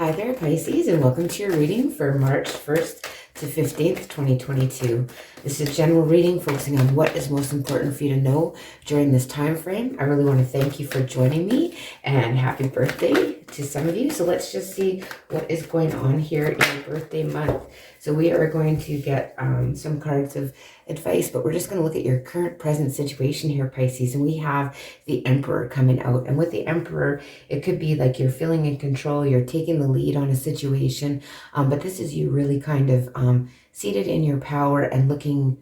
Hi there, Pisces, and welcome to your reading for March 1st to 15th, 2022. This is general reading focusing on what is most important for you to know during this time frame. I really want to thank you for joining me and happy birthday to some of you. So let's just see what is going on here in your birthday month. So we are going to get some cards of advice, but we're just going to look at your current present situation here, Pisces. And we have the Emperor coming out. And with the Emperor, it could be like you're feeling in control, you're taking the lead on a situation, but this is you really kind of seated in your power and looking,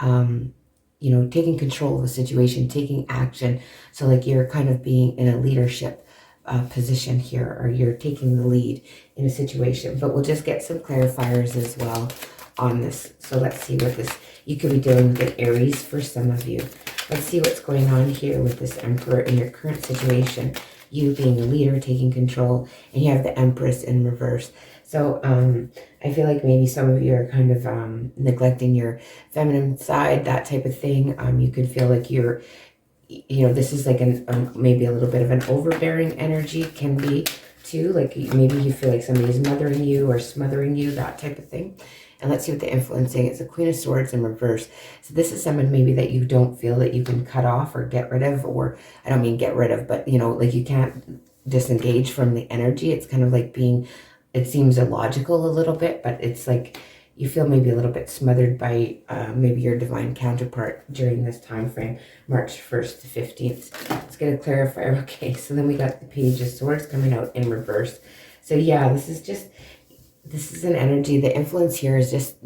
taking control of the situation, taking action. So like you're kind of being in a leadership position here, or you're taking the lead in a situation. But we'll just get some clarifiers as well on this. So let's see what this, you could be dealing with an Aries for some of you. Let's see what's going on here with this Emperor in your current situation. You being a leader, taking control, and you have the Empress in reverse. So I feel like maybe some of you are kind of neglecting your feminine side, that type of thing. You could feel like you're, this is like maybe a little bit of an overbearing energy, can be too. Like maybe you feel like somebody's mothering you or smothering you, that type of thing. And let's see what the influencing is. The Queen of Swords in reverse. So this is someone maybe that you don't feel that you can cut off or get rid of, or I don't mean get rid of, but like you can't disengage from the energy. It's kind of like being, it seems illogical a little bit, but it's like you feel maybe a little bit smothered by maybe your divine counterpart during this time frame, March 1st to 15th. Let's get a clarifier. Okay, so then we got the Page of Swords coming out in reverse. So yeah, this is an energy. The influence here is just,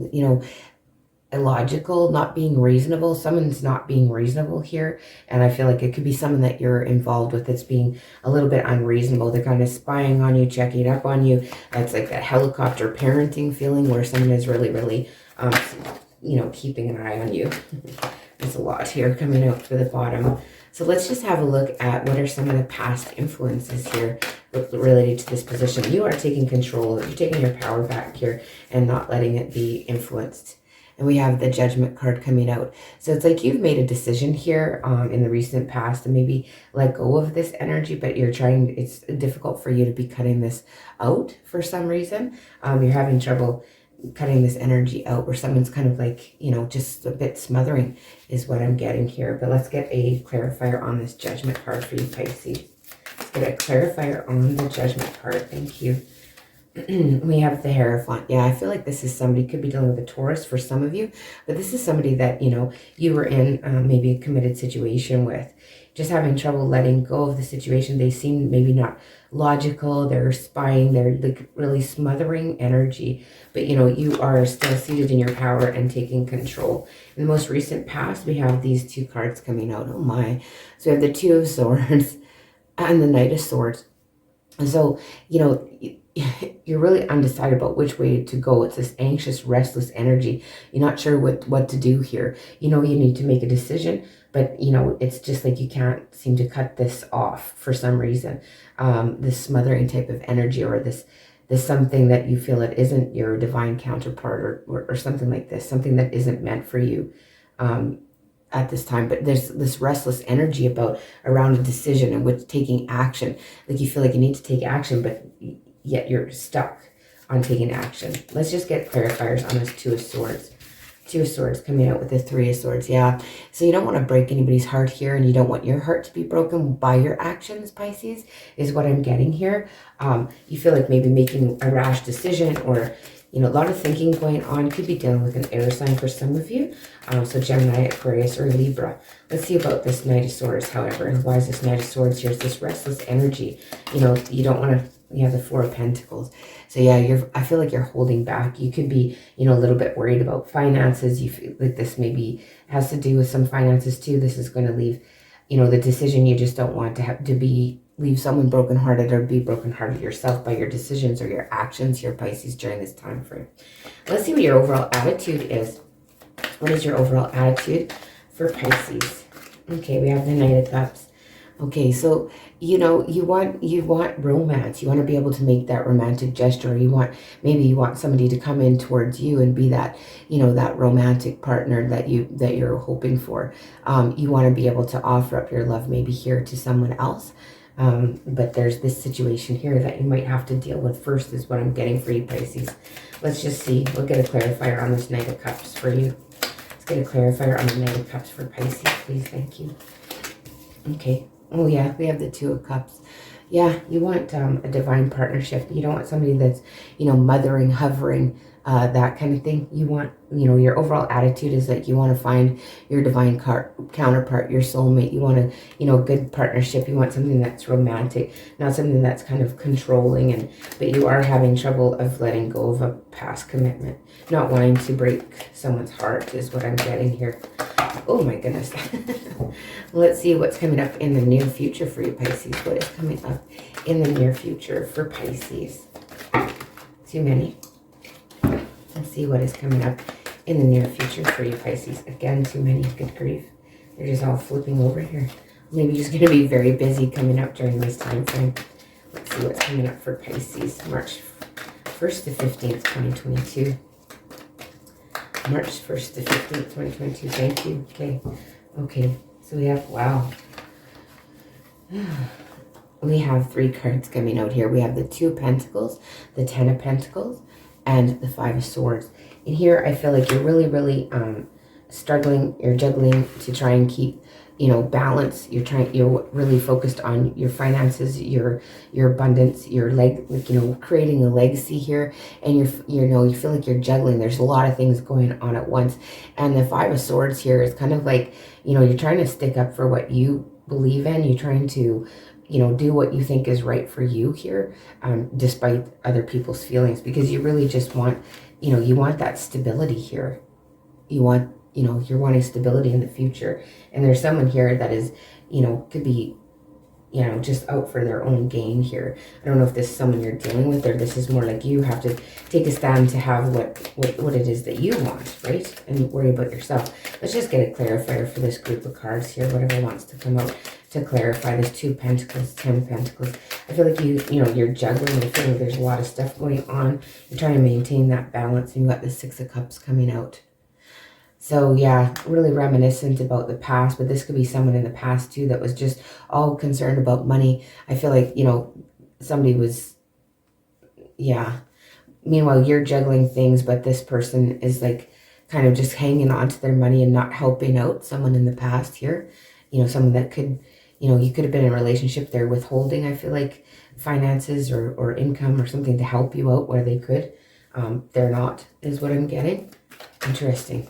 illogical, not being reasonable. Someone's not being reasonable here. And I feel like it could be someone that you're involved with that's being a little bit unreasonable. They're kind of spying on you, checking up on you. It's like that helicopter parenting feeling where someone is really, really, keeping an eye on you. There's a lot here coming out for the bottom. So let's just have a look at what are some of the past influences here related to this position. You are taking control. You're taking your power back here and not letting it be influenced. And we have the Judgment card coming out. So it's like you've made a decision here in the recent past to maybe let go of this energy, but it's difficult for you to be cutting this out for some reason. You're having trouble cutting this energy out where someone's kind of like, just a bit smothering is what I'm getting here. But let's get a clarifier on this Judgment card for you, Pisces. Let's get a clarifier on the Judgment card. Thank you. We have the Hierophant. Yeah, I feel like this is somebody, could be dealing with a Taurus for some of you, but this is somebody that, you were in maybe a committed situation with, just having trouble letting go of the situation. They seem maybe not logical. They're spying. They're like really smothering energy, but you are still seated in your power and taking control. In the most recent past, we have these two cards coming out. Oh my. So we have the Two of Swords and the Knight of Swords. So, you're really undecided about which way to go. It's this anxious, restless energy. You're not sure what to do here. You need to make a decision, but it's just like you can't seem to cut this off for some reason. This smothering type of energy, or this something that you feel it isn't your divine counterpart, or something like this, something that isn't meant for you at this time. But there's this restless energy around a decision and with taking action. Like you feel like you need to take action, but yet you're stuck on taking action. Let's just get clarifiers on this Two of Swords. Two of Swords coming out with the Three of Swords. Yeah. So you don't want to break anybody's heart here, and you don't want your heart to be broken by your actions, Pisces, is what I'm getting here. You feel like maybe making a rash decision, or a lot of thinking going on. Could be dealing with an air sign for some of you. So Gemini, Aquarius, or Libra. Let's see about this Knight of Swords, however. And why is this Knight of Swords here? It's this restless energy. You don't want to, you have the Four of Pentacles. So yeah, I feel like you're holding back. You could be, a little bit worried about finances. You feel like this maybe has to do with some finances too. This is going to leave, the decision, you just don't want to have to leave someone brokenhearted, or be brokenhearted yourself by your decisions or your actions here, Pisces, during this time frame. Let's see what your overall attitude is. What is your overall attitude for Pisces? Okay, we have the Knight of Cups. Okay, so you want romance. You want to be able to make that romantic gesture. Maybe you want somebody to come in towards you and be that, that romantic partner that you're hoping for. You want to be able to offer up your love maybe here to someone else. But there's this situation here that you might have to deal with first is what I'm getting for you, Pisces. Let's just see. We'll get a clarifier on this Knight of Cups for you. Let's get a clarifier on the Knight of Cups for Pisces, please. Thank you. Okay. Oh, yeah, we have the Two of Cups. Yeah, you want a divine partnership. You don't want somebody that's, you know, mothering, hovering, that kind of thing. You want, you know, your overall attitude is that you want to find your divine counterpart, your soulmate. You want a, you know, good partnership. You want something that's romantic, not something that's kind of controlling. But you are having trouble of letting go of a past commitment, not wanting to break someone's heart is what I'm getting here. Oh my goodness. Let's see what's coming up in the near future for you, Pisces. What is coming up in the near future for Pisces? Too many. Let's see what is coming up in the near future for you, Pisces. Again, too many. Good grief. They're just all flipping over here. Maybe just going to be very busy coming up during this time frame. Let's see what's coming up for Pisces. March 1st to 15th, 2022. March 1st to 15th, 2022. Thank you. Okay. Okay. So we have, wow. We have 3 cards coming out here. We have the 2 of Pentacles, the 10 of Pentacles, and the 5 of Swords. And here I feel like you're really, really struggling. You're juggling to try and keep, you know, balance. You're really focused on your finances, your abundance, like, you know, creating a legacy here. And you feel like you're juggling. There's a lot of things going on at once. And the 5 of Swords here is kind of like, you know, you're trying to stick up for what you believe in. You're trying to, you know, do what you think is right for you here, despite other people's feelings, because you really just want, you know, you want that stability here. You want, you know, you're wanting stability in the future. And there's someone here that is, you know, could be, you know, just out for their own gain here. I don't know if this is someone you're dealing with, or this is more like you have to take a stand to have what it is that you want, right? And worry about yourself. Let's just get a clarifier for this group of cards here, whatever wants to come out to clarify this 2 of Pentacles, 10 of Pentacles. I feel like you know, you're juggling. I feel like there's a lot of stuff going on. You're trying to maintain that balance, and you got the 6 of Cups coming out. So yeah, really reminiscent about the past, but this could be someone in the past too that was just all concerned about money. I feel like, you know, somebody was, yeah. Meanwhile, you're juggling things, but this person is like kind of just hanging on to their money and not helping out someone in the past here. You know, someone that could, you know, you could have been in a relationship, they're withholding, I feel like, finances or income or something to help you out where they could. They're not, is what I'm getting. Interesting.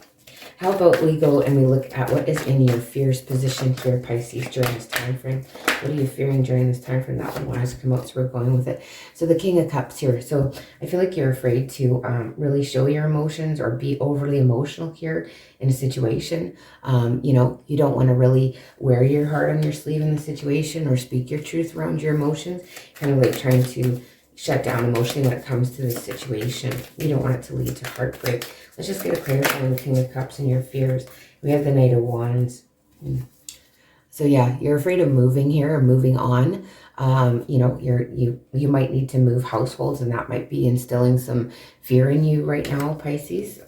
How about we go and we look at what is in your fears position here, Pisces, during this time frame. What are you fearing during this time frame? That one has to come out, so we're going with it. So the King of Cups here. So I feel like you're afraid to really show your emotions or be overly emotional here in a situation. You know, you don't want to really wear your heart on your sleeve in the situation or speak your truth around your emotions. Kind of like trying to shut down emotionally when it comes to this situation. You don't want it to lead to heartbreak. Let's just get a clarifier on the King of Cups and your fears. We have the Knight of Wands. So yeah, you're afraid of moving here or moving on. You know, you might need to move households, and that might be instilling some fear in you right now, Pisces.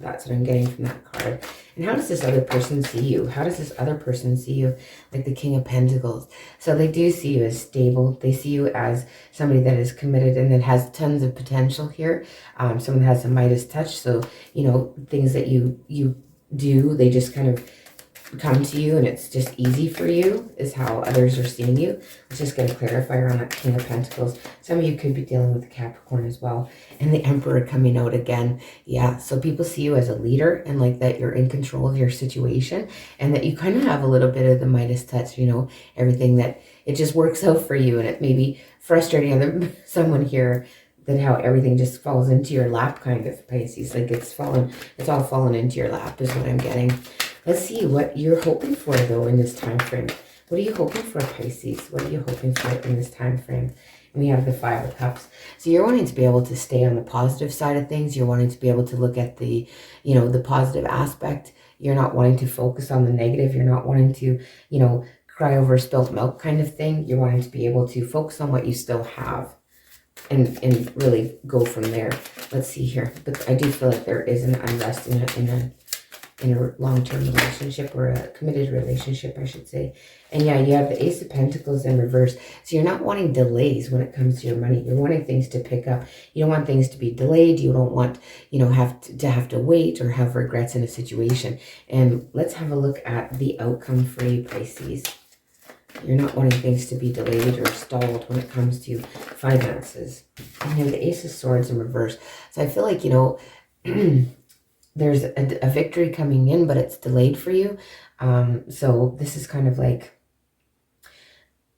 That's what I'm getting from that card. And how does this other person see you? How does this other person see you? Like the King of Pentacles. So they do see you as stable. They see you as somebody that is committed and that has tons of potential here. Someone that has a Midas touch. So, you know, things that you do, they just kind of come to you and it's just easy for you is how others are seeing you. Let's just get a clarifier on that King of Pentacles. Some of you could be dealing with the Capricorn as well. And the Emperor coming out again. Yeah, so people see you as a leader and like that you're in control of your situation and that you kind of have a little bit of the Midas touch, you know, everything that it just works out for you. And it may be frustrating someone here that how everything just falls into your lap kind of, Pisces. Like it's all fallen into your lap is what I'm getting. Let's see what you're hoping for, though, in this time frame. What are you hoping for, Pisces? What are you hoping for in this time frame? And we have the 5 of Cups. So you're wanting to be able to stay on the positive side of things. You're wanting to be able to look at the, you know, the positive aspect. You're not wanting to focus on the negative. You're not wanting to, you know, cry over spilt milk kind of thing. You're wanting to be able to focus on what you still have and really go from there. Let's see here. But I do feel like there is an unrest in a in a long-term relationship, or a committed relationship, I should say. And yeah, you have the Ace of Pentacles in reverse. So you're not wanting delays when it comes to your money. You're wanting things to pick up. You don't want things to be delayed. You don't want, you know, have to wait or have regrets in a situation. And let's have a look at the outcome for you, Pisces. You're not wanting things to be delayed or stalled when it comes to finances. And you have the Ace of Swords in reverse. So I feel like, you know, there's a victory coming in, but it's delayed for you. So this is kind of like,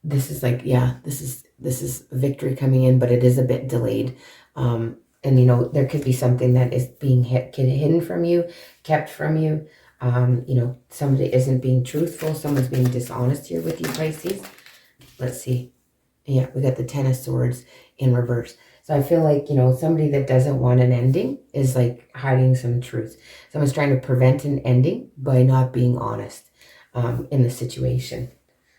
this is a victory coming in, but it is a bit delayed. And, you know, there could be something that is being hidden from you, kept from you. You know, somebody isn't being truthful. Someone's being dishonest here with you, Pisces. Let's see. Yeah, we got the Ten of Swords in reverse. So I feel like, you know, somebody that doesn't want an ending is like hiding some truth. Someone's trying to prevent an ending by not being honest in the situation.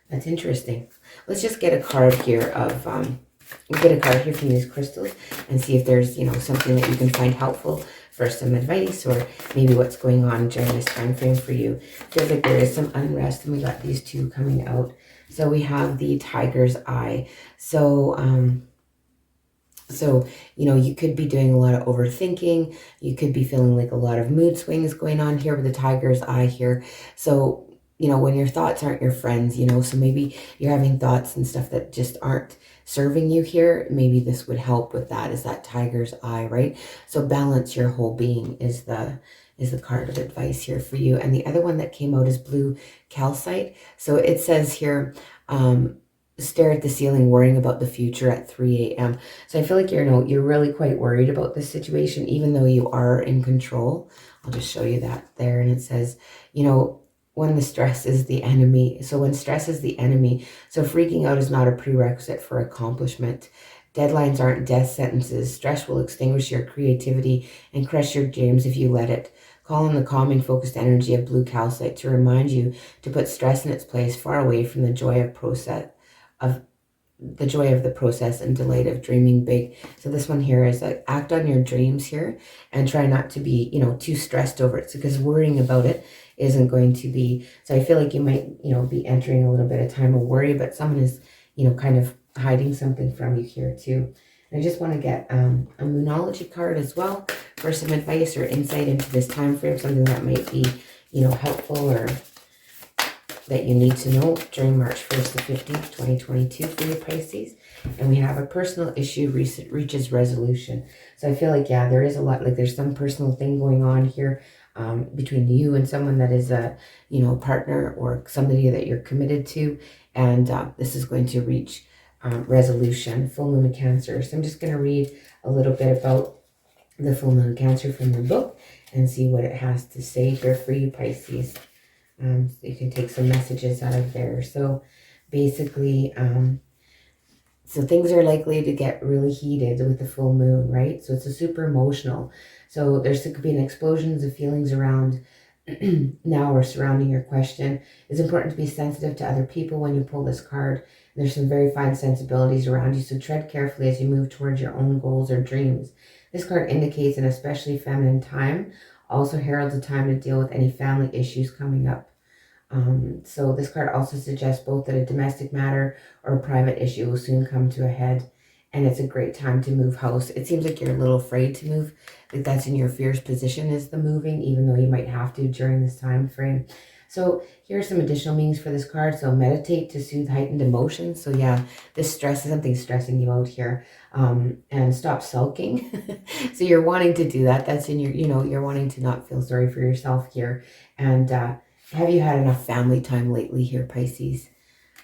That's interesting. Let's just get a card here of, we'll get a card here from these crystals and see if there's, you know, something that you can find helpful for some advice, or maybe what's going on during this time frame for you. Feels like there is some unrest, and we got these two coming out. So we have the Tiger's Eye. So, you know, you could be doing a lot of overthinking. You could be feeling like a lot of mood swings going on here with the Tiger's Eye here. So, you know, when your thoughts aren't your friends, you know, so maybe you're having thoughts and stuff that just aren't serving you here. Maybe this would help with that, is that Tiger's Eye, right? So balance your whole being is the card of advice here for you. And the other one that came out is Blue Calcite. So it says here, stare at the ceiling worrying about the future at 3 a.m. So I feel like you're really quite worried about this situation, even though you are in control. I'll just show you that there. And it says, you know, when the stress is the enemy. So when stress is the enemy, so freaking out is not a prerequisite for accomplishment. Deadlines aren't death sentences. Stress will extinguish your creativity and crush your dreams if you let it. Call on the calming, focused energy of Blue Calcite to remind you to put stress in its place, far away from the joy of the process and delight of dreaming big. So this one here is like, act on your dreams here and try not to be, you know, too stressed over it. So, because worrying about it isn't going to be, so I feel like you might, you know, be entering a little bit of time of worry, but someone is, you know, kind of hiding something from you here too. And I just want to get a Moonology card as well for some advice or insight into this time frame, something that might be, you know, helpful or that you need to know during March 1st to 15th, 2022 for you, Pisces. And we have a personal issue reaches resolution. So I feel like, yeah, there is a lot, like there's some personal thing going on here between you and someone that is a, you know, partner or somebody that you're committed to. And this is going to reach resolution. Full moon of Cancer. So I'm just going to read a little bit about the full moon of Cancer from the book and see what it has to say here for you, Pisces. So you can take some messages out of there. So basically, so things are likely to get really heated with the full moon, right? So it's a super emotional. So there could be an explosions of feelings around now or surrounding your question. It's important to be sensitive to other people when you pull this card. There's some very fine sensibilities around you, so tread carefully as you move towards your own goals or dreams. This card indicates an especially feminine time, also heralds a time to deal with any family issues coming up. So this card also suggests both that a domestic matter or a private issue will soon come to a head, and it's a great time to move house. It seems like you're a little afraid to move, like that's in your fierce position is the moving, even though you might have to during this time frame. So here are some additional meanings for this card. So meditate to soothe heightened emotions. So yeah, this stress is something stressing you out here. And stop sulking. So you're wanting to do that. That's in your, you know, you're wanting to not feel sorry for yourself here. And have you had enough family time lately here, Pisces?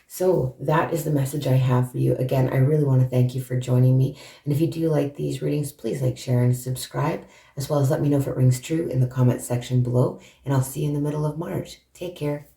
So that is the message I have for you. Again, I really want to thank you for joining me. And if you do like these readings, please like, share, and subscribe, as well as let me know if it rings true in the comment section below. And I'll see you in the middle of March. Take care.